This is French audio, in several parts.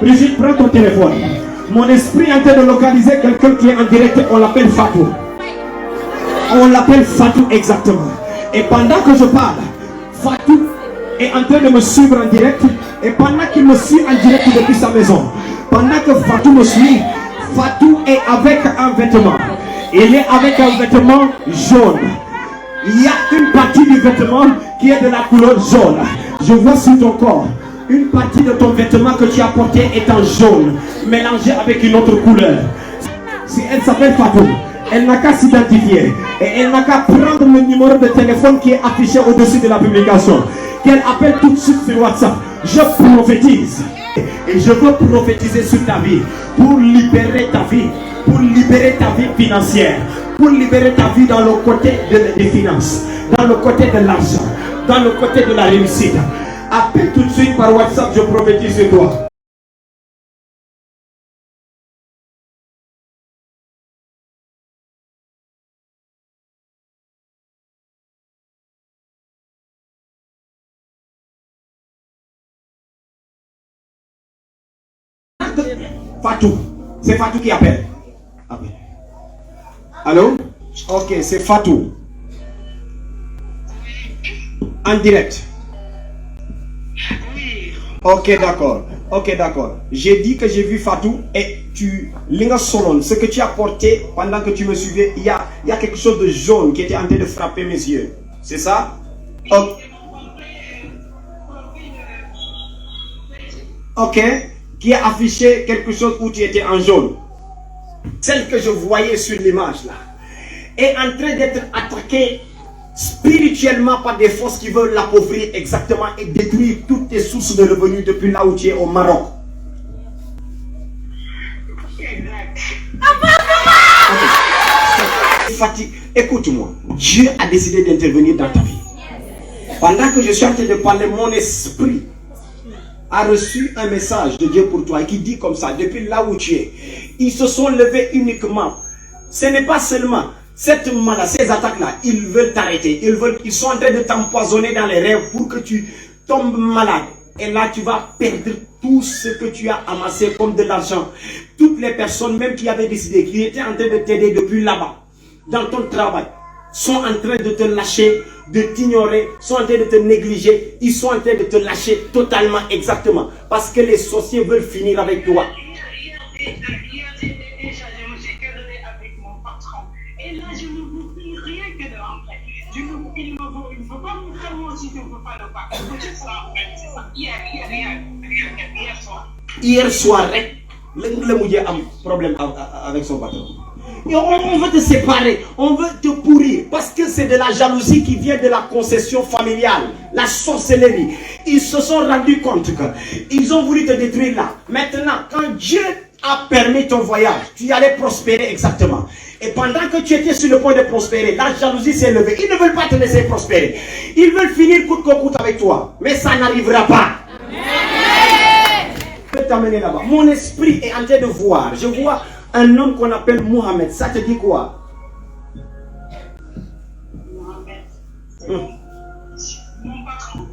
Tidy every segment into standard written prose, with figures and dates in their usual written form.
Brigitte, prends ton téléphone. Mon esprit est en train de localiser quelqu'un qui est en direct. On l'appelle Fatou. On l'appelle Fatou exactement. Et pendant que je parle, Fatou est en train de me suivre en direct. Et pendant qu'il me suit en direct depuis sa maison, pendant que Fatou me suit, Fatou est avec un vêtement. Il est avec un vêtement jaune. Il y a une partie du vêtement qui est de la couleur jaune. Je vois sur ton corps une partie de ton vêtement que tu as porté est en jaune, mélangé avec une autre couleur. Si elle s'appelle Fatou, elle n'a qu'à s'identifier et elle n'a qu'à prendre le numéro de téléphone qui est affiché au-dessus de la publication. Qu'elle appelle tout de suite sur WhatsApp. Je prophétise et je veux prophétiser sur ta vie pour libérer ta vie, pour libérer ta vie financière, pour libérer ta vie dans le côté des finances, dans le côté de l'argent, dans le côté de la réussite. Appelle tout de suite par WhatsApp, je prophétise sur toi. Fatou, c'est Fatou qui appelle. Allô? Ok, c'est Fatou. En direct. Ok, d'accord. Ok, d'accord. J'ai dit que j'ai vu Fatou et Linga Solon, ce que tu as porté pendant que tu me suivais, il y a quelque chose de jaune qui était en train de frapper mes yeux. C'est ça? Ok. Qui a affiché quelque chose où tu étais en jaune. Celle que je voyais sur l'image là est en train d'être attaquée spirituellement par des forces qui veulent l'appauvrir exactement et détruire toutes tes sources de revenus depuis là où tu es au Maroc. Écoute-moi, Dieu a décidé d'intervenir dans ta vie. Pendant que je suis en train de parler, mon esprit a reçu un message de Dieu pour toi et qui dit comme ça, depuis là où tu es, ils se sont levés uniquement. Ce n'est pas seulement cette maladie, ces attaques-là, ils veulent t'arrêter. Ils sont en train de t'empoisonner dans les rêves pour que tu tombes malade. Et là, tu vas perdre tout ce que tu as amassé comme de l'argent. Toutes les personnes, même qui avaient décidé, qui étaient en train de t'aider depuis là-bas, dans ton travail, sont en train de te lâcher, de t'ignorer, sont en train de te négliger, ils sont en train de te lâcher totalement, exactement, parce que les sorciers veulent finir avec toi. Déjà, je me suis querellé avec mon patron, et là, je ne veux plus rien que de rentrer. Il ne faut pas me faire moi si je ne veux pas le faire. C'est ça, en fait, c'est ça. Hier soir. Hier soir, le mouillé a un problème avec son patron. Et on veut te séparer, on veut te pourrir, parce que c'est de la jalousie qui vient de la concession familiale, la sorcellerie. Ils se sont rendus compte qu'ils ont voulu te détruire là. Maintenant, quand Dieu a permis ton voyage, tu allais prospérer exactement. Et pendant que tu étais sur le point de prospérer, la jalousie s'est levée. Ils ne veulent pas te laisser prospérer. Ils veulent finir coûte que coûte avec toi. Mais ça n'arrivera pas. Je vais t'amener là-bas. Mon esprit est en train de voir. Je vois un homme qu'on appelle Mohamed. Ça te dit quoi? Mohamed, c'est mon patron.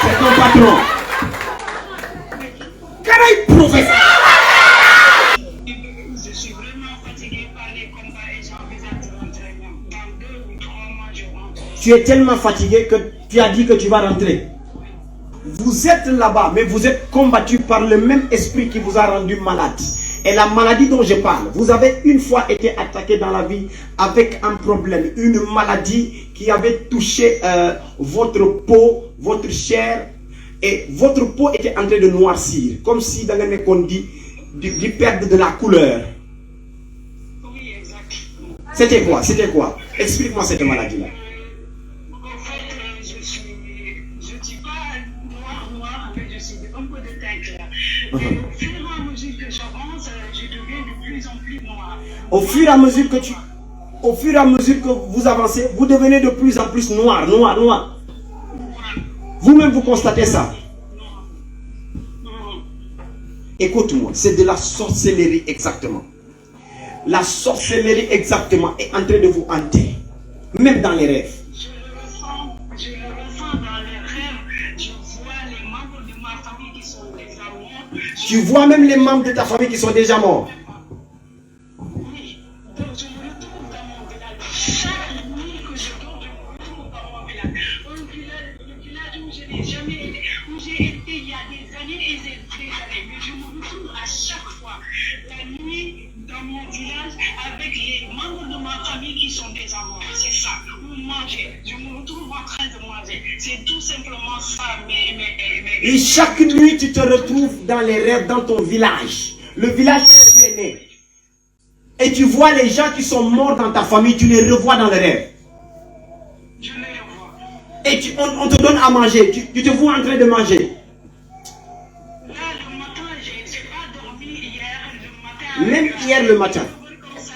C'est ton patron. Quel professeur? Je suis vraiment fatigué par les combats et j'envisage de rentrer même. Dans 2 ou 3 mois, je rentre. Tu es tellement fatigué que tu as dit que tu vas rentrer. Vous êtes là-bas, mais vous êtes combattu par le même esprit qui vous a rendu malade. Et la maladie dont je parle, vous avez une fois été attaqué dans la vie avec un problème, une maladie qui avait touché votre peau, votre chair, et votre peau était en train de noircir, comme si dans les conduits de perdre de la couleur. Oui, exact. C'était quoi? C'était quoi? Explique-moi cette maladie-là. En fait, je ne suis pas noir, mais je suis un peu de teint clair. Et au fur et à mesure que j'avance, je deviens de plus en plus noir. Au fur et à mesure que vous avancez, vous devenez de plus en plus noir. Vous-même, vous constatez ça. Écoute-moi, c'est de la sorcellerie exactement. La sorcellerie exactement est en train de vous hanter, même dans les rêves. Je le ressens dans les rêves, je vois les membres de ma famille qui sont déjà morts. Tu vois même les membres de ta famille qui sont déjà morts. Oui, donc je me retrouve dans mon village. Chaque nuit que je dors, je me retrouve dans mon village. Le village où je n'ai jamais été, où j'ai été il y a des années et des années. Mais je me retrouve à chaque fois la nuit dans mon village avec les membres de ma famille qui sont déjà morts. C'est ça, ou manger. Je me retrouve en train de manger. C'est tout simplement ça. Et chaque nuit, tu te retrouves dans les rêves dans ton village. Le village où tu es né. Et tu vois les gens qui sont morts dans ta famille, tu les revois dans les rêves. Je les revois. Et on te donne à manger. Tu te vois en train de manger. Là, le matin, je n'ai pas dormi hier. Le matin. Même hier le matin. Comme ça.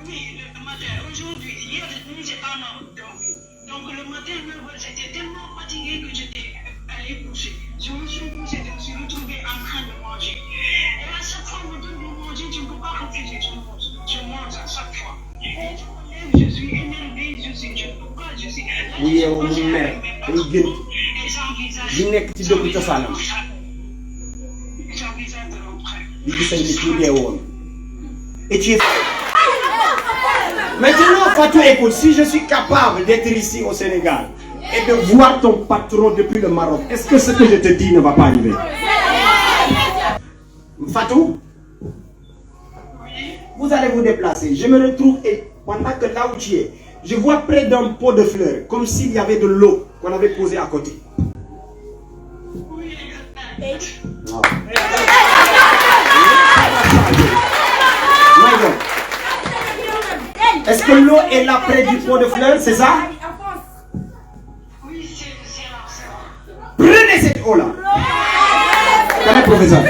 Oui, le matin. Aujourd'hui, hier nuit, j'ai pas dormi. Donc le matin, 9h, j'étais tellement fatiguée que j'étais allée coucher. Je me suis couchée, je me suis retrouvée en train de manger. Et à chaque fois, on me donne de manger, tu ne peux pas refuser, je mange. Je mange à chaque fois. Et je suis énervée, je ne peux pas, je suis. Oui, on me met. Et j'envisage. J'envisage de rentrer. Et tu es... Maintenant, Fatou, écoute, si je suis capable d'être ici au Sénégal et de voir ton patron depuis le Maroc, est-ce que ce que je te dis ne va pas arriver? Fatou, vous allez vous déplacer. Je me retrouve et pendant que là où tu es, je vois près d'un pot de fleurs, comme s'il y avait de l'eau qu'on avait posée à côté. Non. Est-ce que l'eau est là près du pot de fleurs, c'est ça? Oui, c'est là. Prenez cette eau-là. Quel est le professeur?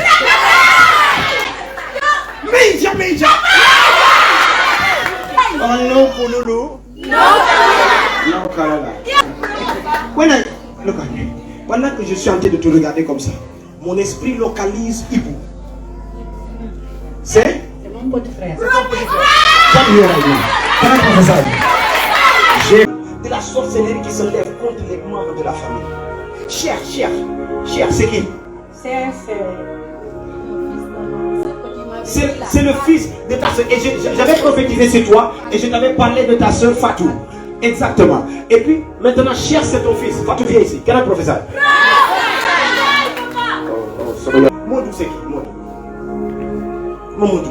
Méja. Oh non, Pouloulou. Non, Kalala. Pendant que je suis en train de te regarder comme ça, mon esprit localise Ibou. C'est mon petit frère. J'ai de la sorcellerie qui se lève contre les membres de la famille. Cher, c'est qui? C'est le fils de ta soeur. Et j'avais prophétisé sur toi et je t'avais parlé de ta soeur Fatou. Exactement. Et puis maintenant, cher, c'est ton fils. Fatou, viens ici. Quel est le professeur? Modou, c'est qui? Modou.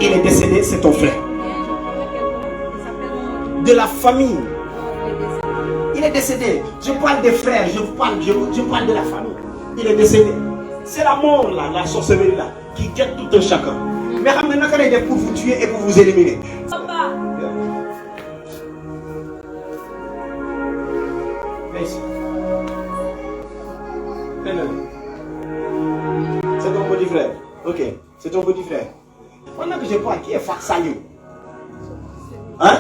Il est décédé, c'est ton frère. De la famille. Il est décédé. Je parle des frères, je parle de la famille. Il est décédé. C'est la mort là, la sorcellerie là, qui guette tout un chacun. Mais maintenant, quand il est pour vous tuer et pour vous éliminer. Papa. Merci. C'est ton petit frère. Ok, c'est ton petit frère. Pendant que je parle, qui est Faksalio? Hein?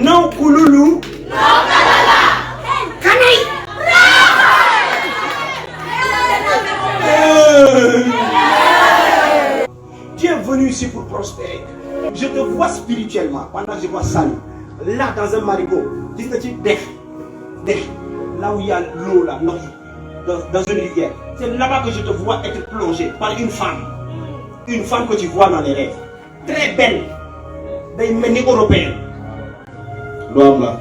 Non, Kouloulou. Non, Kanaï. Tu es venu ici pour prospérer. Je te vois spirituellement pendant que je vois Salut. Là, dans un marigot, dis-tu, là où il y a l'eau, là, dans une rivière. C'est là-bas que je te vois être plongé par une femme. Une femme que tu vois dans les rêves. Très belle. Des menus européens. L'homme là.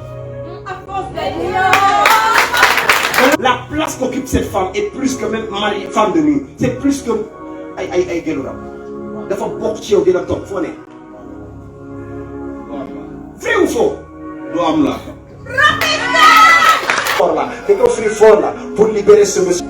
La place qu'occupe cette femme est plus que même femme de nuit. C'est plus que... Aïe, Gelora. Dafa bokk ci yow dina toog foo ne. Vrai ou faux? L'homme là. Fort là. C'est un fort là pour libérer ce monsieur.